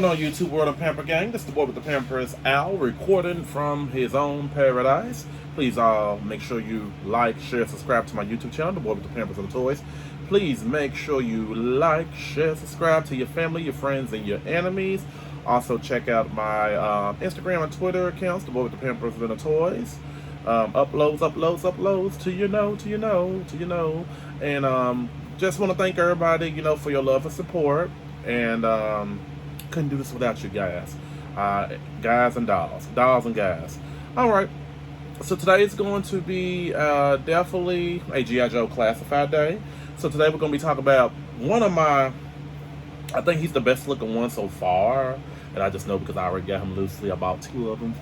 going on, YouTube world and Pamper Gang? This is the boy with the Pampers, Al, recording from his own paradise. Please make sure you like, share, subscribe to my YouTube channel, the boy with the Pampers and the Toys. Please make sure you like, share, subscribe to your family, your friends, and your enemies. Also check out my Instagram and Twitter accounts, the boy with the Pampers and the Toys. Uploads to you know. And just want to thank everybody, for your love and support. And couldn't do this without you guys. Guys and dolls and guys. Alright, so today is going to be definitely a G.I. Joe classified day. So today we're going to be talking about one of my, I think he's the best looking one so far. And I just know because I already got him loosely. I bought 2 of them.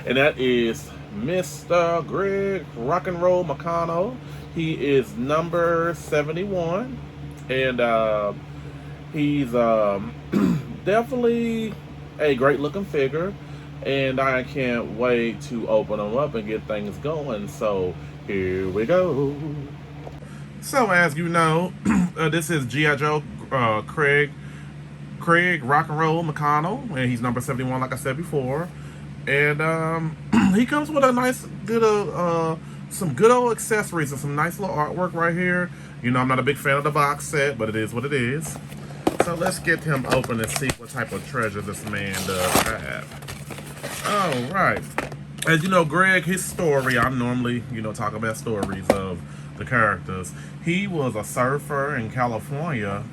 And that is Mr. Greg Rock and Roll McConnell. He is number 71. And he's definitely a great looking figure, and I can't wait to open them up and get things going. So here we go. So as you know, this is G.I. Joe Craig Rock and Roll McConnell, and he's number 71 like I said before. And he comes with a nice good some good old accessories and some nice little artwork right here. I'm not a big fan of the box set, but it is what it is. So let's get him open and see what type of treasure this man does have. Alright. As you know, Greg, his story, I normally, talk about stories of the characters. He was a surfer in California,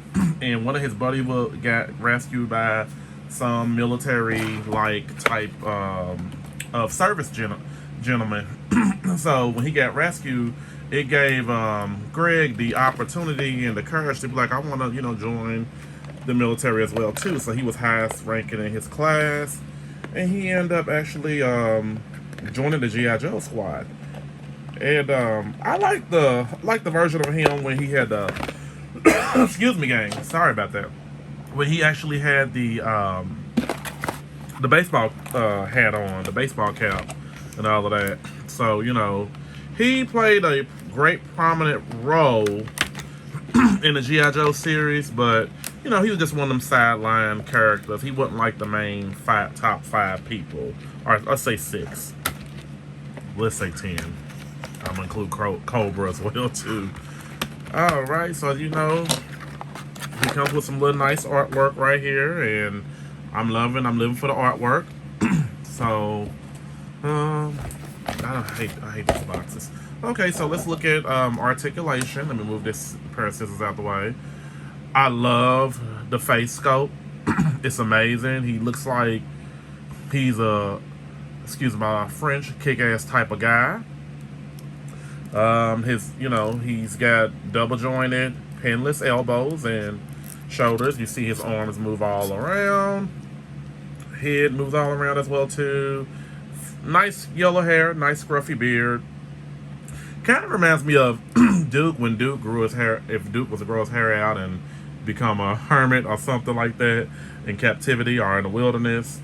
and one of his buddies got rescued by some military-like type of service gentleman. So when he got rescued, it gave Greg the opportunity and the courage to be like, I want to, join the military as well too. So he was highest ranking in his class, and he ended up actually joining the G.I. Joe squad. And I like the version of him when he had the excuse me, gang. Sorry about that. When he actually had the baseball hat on, the baseball cap, and all of that. So he played a great prominent role in the G.I. Joe series, but he was just one of them sideline characters. He wasn't like the main top 5 people, or let's say 6. Let's say 10. I'm gonna include Cobra as well too. All right, so he comes with some little nice artwork right here, and I'm living for the artwork. So I hate these boxes. Okay, so let's look at articulation. Let me move this pair of scissors out the way. I love the face sculpt. It's amazing. He looks like he's a, excuse my French, kick-ass type of guy. He's got double jointed, pinless elbows and shoulders. You see his arms move all around. Head moves all around as well too. Nice yellow hair, nice scruffy beard. Kind of reminds me of Duke when Duke grew his hair. If Duke was to grow his hair out and become a hermit or something like that in captivity or in the wilderness,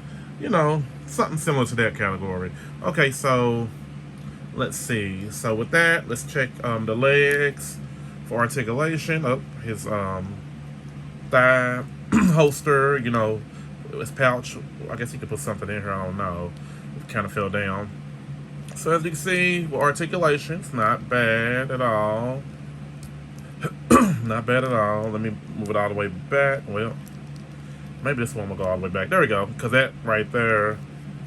something similar to that category. Okay, so let's see. So with that, let's check the legs for articulation. His thigh holster. His pouch. I guess he could put something in here. I don't know. It kind of fell down. So as you can see, with articulation, it's not bad at all. Not bad at all. Let me move it all the way back. Well, maybe this one will go all the way back. There we go. Because that right there,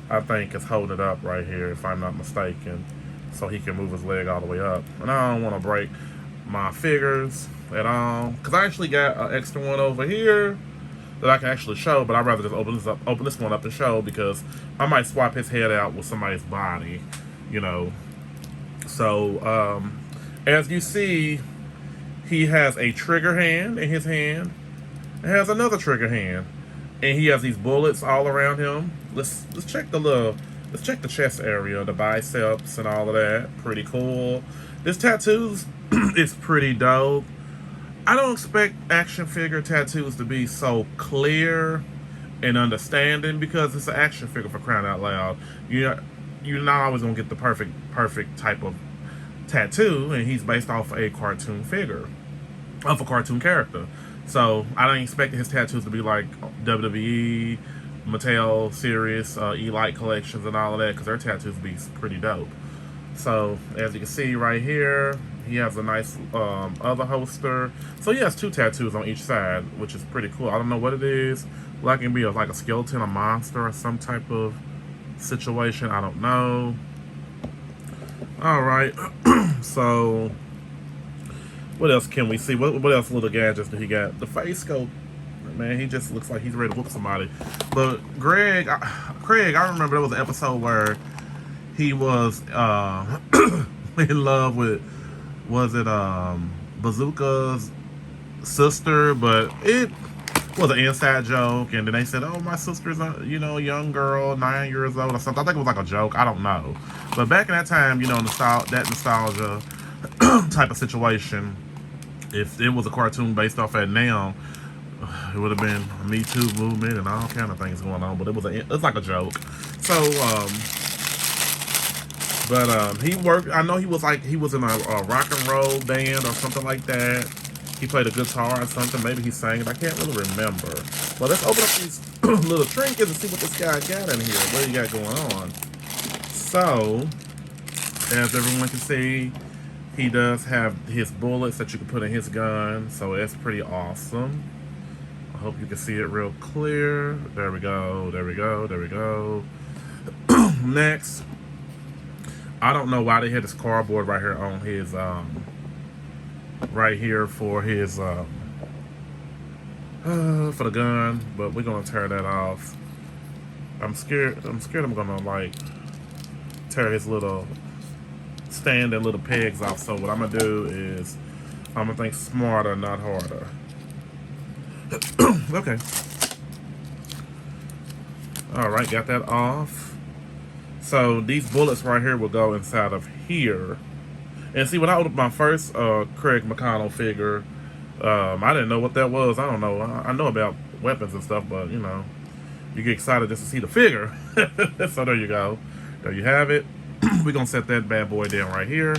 I think, is holding it up right here, if I'm not mistaken. So he can move his leg all the way up. And I don't want to break my figures at all. Because I actually got an extra one over here that I can actually show, but I'd rather just open this one up and show, because I might swap his head out with somebody's body, So, as you see, he has a trigger hand in his hand. It has another trigger hand, and he has these bullets all around him. Let's check the chest area, the biceps, and all of that. Pretty cool. This tattoos is pretty dope. I don't expect action figure tattoos to be so clear and understanding, because it's an action figure, for crying out loud. You're not always gonna get the perfect type of tattoo, and he's based off a cartoon figure, of a cartoon character. So I don't expect his tattoos to be like WWE, Mattel series, Elite collections, and all of that, because their tattoos be pretty dope. So as you can see right here, he has a nice other holster. So he has 2 tattoos on each side, which is pretty cool. I don't know what it is. Like it can be like a skeleton, a monster, or some type of situation. I don't know. All right. So what else can we see? What else little gadgets do he got? The face scope. Man, he just looks like he's ready to whoop somebody. But Craig, I remember there was an episode where he was in love with, was it Bazooka's sister, but it was an inside joke, and then they said, oh, my sister's a young girl, 9 years old or something. I think it was like a joke, I don't know. But back in that time, that nostalgia type of situation, if it was a cartoon based off that now, it would have been a Me Too movement and all kind of things going on, but it's like a joke. So he worked. I know he was in a rock and roll band or something like that. He played a guitar or something. Maybe he sang it. I can't really remember. But let's open up these little trinkets and see what this guy got in here. What he got going on? So, as everyone can see, he does have his bullets that you can put in his gun. So that's pretty awesome. I hope you can see it real clear. There we go. There we go. There we go. Next. I don't know why they had this cardboard right here on his right here for his for the gun, but we're gonna tear that off. I'm scared I'm gonna like tear his little stand and little pegs off. So what I'm gonna do is I'm gonna think smarter, not harder. Okay. Alright, got that off. So these bullets right here will go inside of here. And see, when I opened my first Craig McConnell figure, I didn't know what that was. I don't know. I know about weapons and stuff, but you get excited just to see the figure. So there you go. There you have it. We're gonna set that bad boy down right here.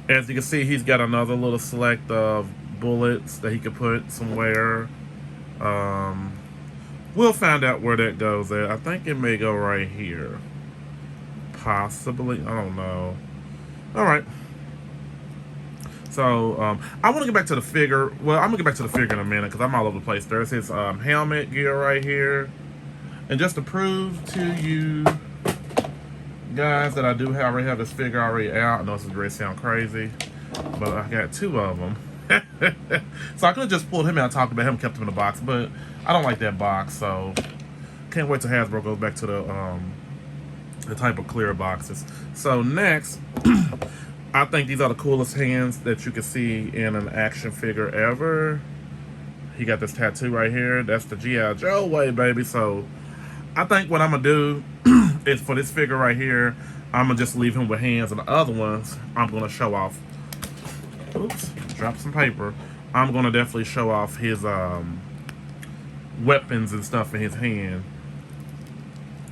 As you can see, he's got another little select of bullets that he could put somewhere. We'll find out where that goes at. I think it may go right here. Possibly. I don't know. Alright. So, I want to get back to the figure. Well, I'm going to get back to the figure in a minute because I'm all over the place. There's his helmet gear right here. And just to prove to you guys that I do already have this figure already out. I know this is going to sound crazy, but I got 2 of them. So I could have just pulled him out and talked about him, kept him in the box, but I don't like that box, so can't wait till Hasbro goes back to the type of clear boxes. So next, I think these are the coolest hands that you can see in an action figure ever. He got this tattoo right here. That's the G.I. Joe way, baby. So I think what I'm gonna do is for this figure right here, I'm gonna just leave him with hands, and the other ones I'm gonna show off. Oops, dropped some paper. I'm gonna definitely show off his weapons and stuff in his hand.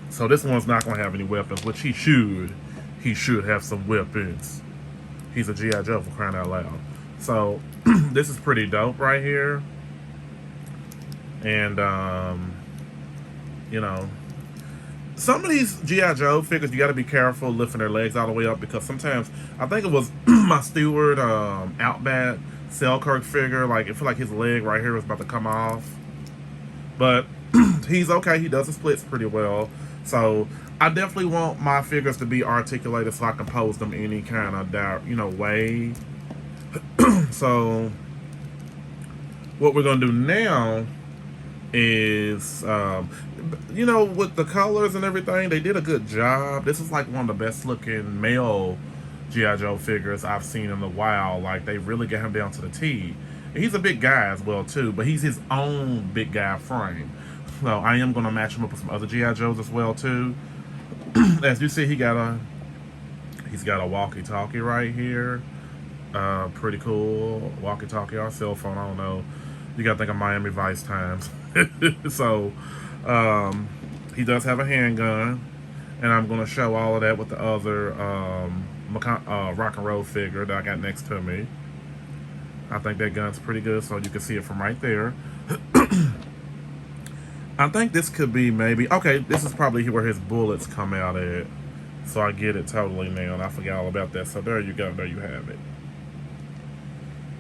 So this one's not gonna have any weapons, which he should. He should have some weapons. He's a G.I. Joe, for crying out loud. So this is pretty dope right here. And some of these G.I. Joe figures, you got to be careful lifting their legs all the way up, because sometimes, I think it was my Stewart Outback Selkirk figure, like, it feel like his leg right here was about to come off. But he's okay. He does the splits pretty well. So I definitely want my figures to be articulated so I can pose them any kind of way. So what we're gonna do now is, with the colors and everything, they did a good job. This is like one of the best looking male G.I. Joe figures I've seen in a while. Like, they really get him down to the T. And he's a big guy as well too, but he's his own big guy frame. So I am gonna match him up with some other G.I. Joes as well too. As you see, he's got a walkie-talkie right here. Pretty cool walkie-talkie or cell phone. I don't know. You gotta think of Miami Vice times. So he does have a handgun, and I'm gonna show all of that with the other rock and roll figure that I got next to me. I think that gun's pretty good, so you can see it from right there. I think this could be maybe... Okay, this is probably where his bullets come out at. So I get it totally now, and I forgot all about that. So there you go. There you have it.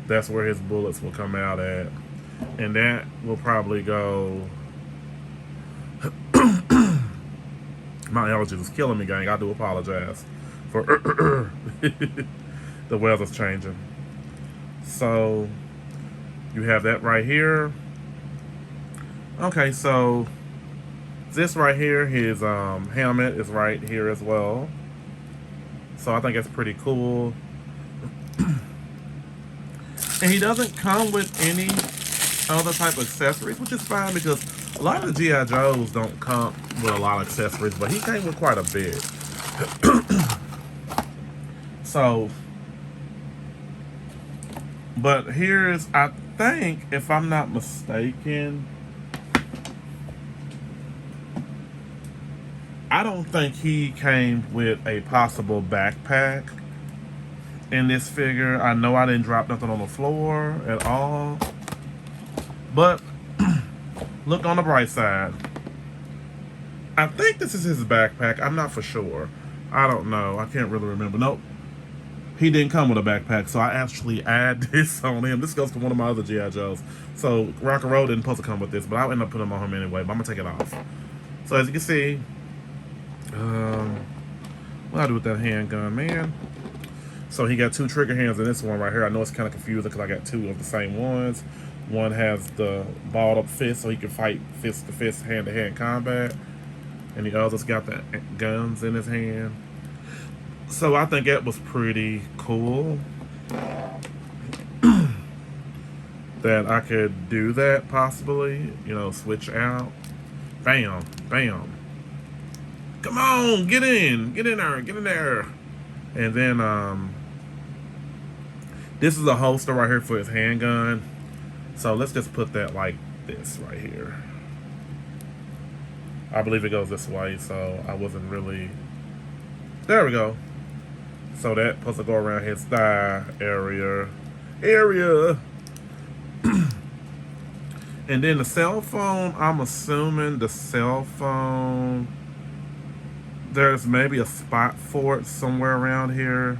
That's where his bullets will come out at. And that will probably go... My allergies is killing me, gang. I do apologize for the weather's changing. So you have that right here. Okay, so this right here, his helmet is right here as well. So I think that's pretty cool. And he doesn't come with any other type of accessories, which is fine because a lot of the G.I. Joes don't come with a lot of accessories, but he came with quite a bit. So, but here's, I think, if I'm not mistaken, I don't think he came with a possible backpack in this figure. I know I didn't drop nothing on the floor at all. But look on the bright side. I think this is his backpack. I'm not for sure. I don't know. I can't really remember. Nope. He didn't come with a backpack, so I actually add this on him. This goes to one of my other G.I. Joes. So Rock and Roll didn't supposed to come with this, but I'll end up putting him on him anyway, but I'm going to take it off. So as you can see, what do I do with that handgun, man? So he got two trigger hands in this one right here. I know it's kind of confusing because I got two of the same ones. One has the balled up fist so he can fight fist to fist, hand to hand combat. And the other's got the guns in his hand. So I think that was pretty cool. That I could do that possibly. You know, switch out. Bam, bam. Come on, get in there, get in there. And then this is a holster right here for his handgun. So let's just put that like this right here. I believe it goes this way, so I wasn't really... There we go. So that supposed to go around his thigh area. And then the cell phone, I'm assuming the cell phone, there's maybe a spot for it somewhere around here.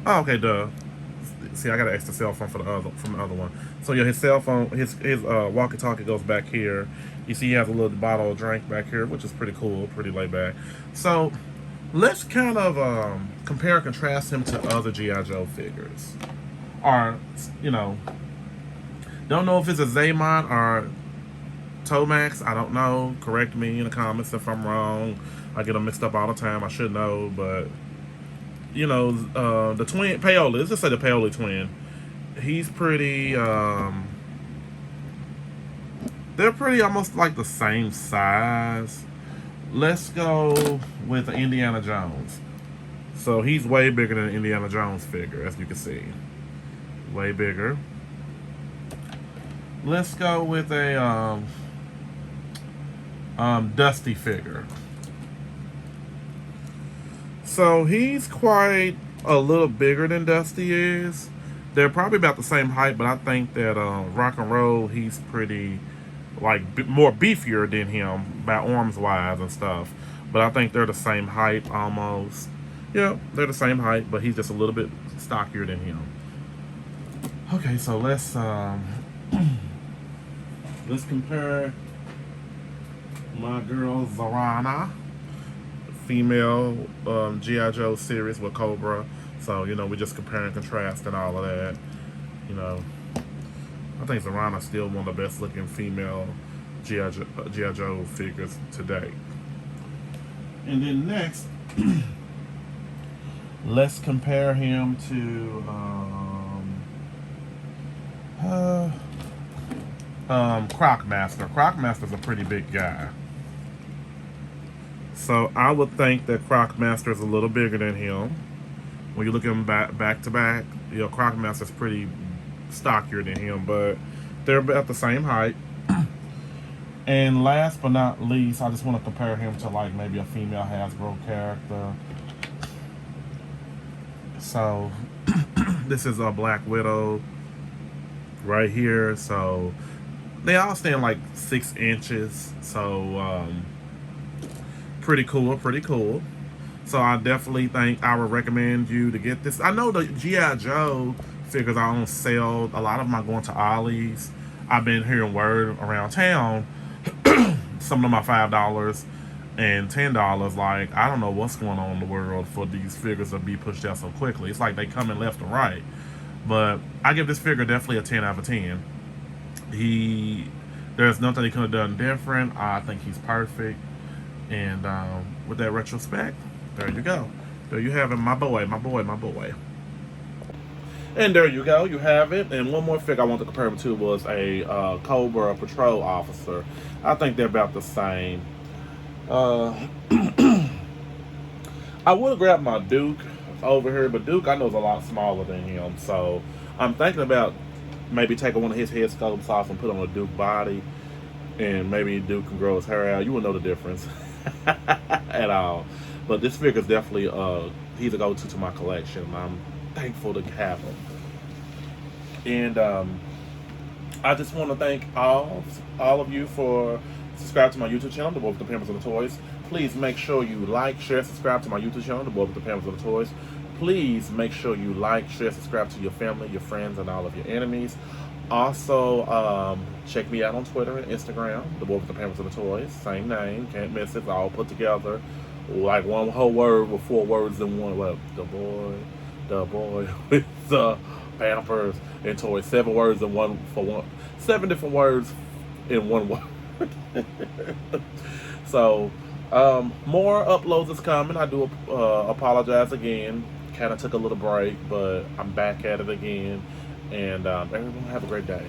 Oh, okay, duh. See, I got an extra cell phone for from the other one. So yeah, his cell phone, his walkie-talkie goes back here. You see, he has a little bottle of drink back here, which is pretty cool, pretty laid back. So let's kind of compare and contrast him to other G.I. Joe figures. Or, you know, don't know if it's a Zaymont or Tomax. I don't know. Correct me in the comments if I'm wrong. I get them mixed up all the time. I should know, but you know, the twin Paoli. Let's just say the Paoli twin. He's pretty. They're pretty almost like the same size. Let's go with Indiana Jones. So he's way bigger than an Indiana Jones figure, as you can see. Way bigger. Let's go with a Dusty figure. So he's quite a little bigger than Dusty is. They're probably about the same height, but I think that Rock and Roll, he's pretty like more beefier than him by arms wise and stuff. But I think they're the same height almost. Yeah, they're the same height, but he's just a little bit stockier than him. Okay, so let's compare my girl Zarana, female G.I. Joe series with Cobra. So, you know, we just compare and contrast and all of that. You know, I think Zarana's still one of the best looking female G.I. Joe figures today. And then next, let's compare him to Crocmaster. Crocmaster's a pretty big guy. So I would think that Crocmaster is a little bigger than him. When you look at them back to back, you know, Crocmaster's pretty stockier than him, but they're about the same height. And last but not least, I just want to compare him to like maybe a female Hasbro character. So This is a Black Widow right here. So they all stand like 6 inches. So pretty cool, pretty cool. So I definitely think I would recommend you to get this. I know the G.I. Joe figures are on sale. A lot of them are going to Ollie's. I've been hearing word around town. Some of them are $5 and $10. Like, I don't know what's going on in the world for these figures to be pushed out so quickly. It's like they come in left and right. But I give this figure definitely a 10 out of 10. There's nothing he could have done different. I think he's perfect. And with that retrospect, there you go. There you have it, my boy, my boy, my boy. And there you go, you have it. And one more figure I want to compare him to was a Cobra Patrol officer. I think they're about the same. I would have grabbed my Duke over here, but Duke I know is a lot smaller than him. So I'm thinking about maybe taking one of his head sculpts off and put on a Duke body. And maybe Duke can grow his hair out. You wouldn't know the difference at all. But this figure is definitely he's a go-to to my collection. I'm thankful to have him. And I just want to thank all of you for subscribing to my YouTube channel, The Boy with the Pampers and the Toys. Please make sure you like, share, subscribe to my YouTube channel, The Boy with the Pampers and the Toys. Please make sure you like, share, subscribe to your family, your friends, and all of your enemies. Also, check me out on Twitter and Instagram, The Boy with the Pampers and the Toys. Same name, can't miss it. It's all put together like one whole word with 4 words in one. Well, the boy with the Pampers and Toys. 7 words in one for one. 7 different words in one word. So, more uploads is coming. I do apologize again. Kind of took a little break, but I'm back at it again. And everyone have a great day.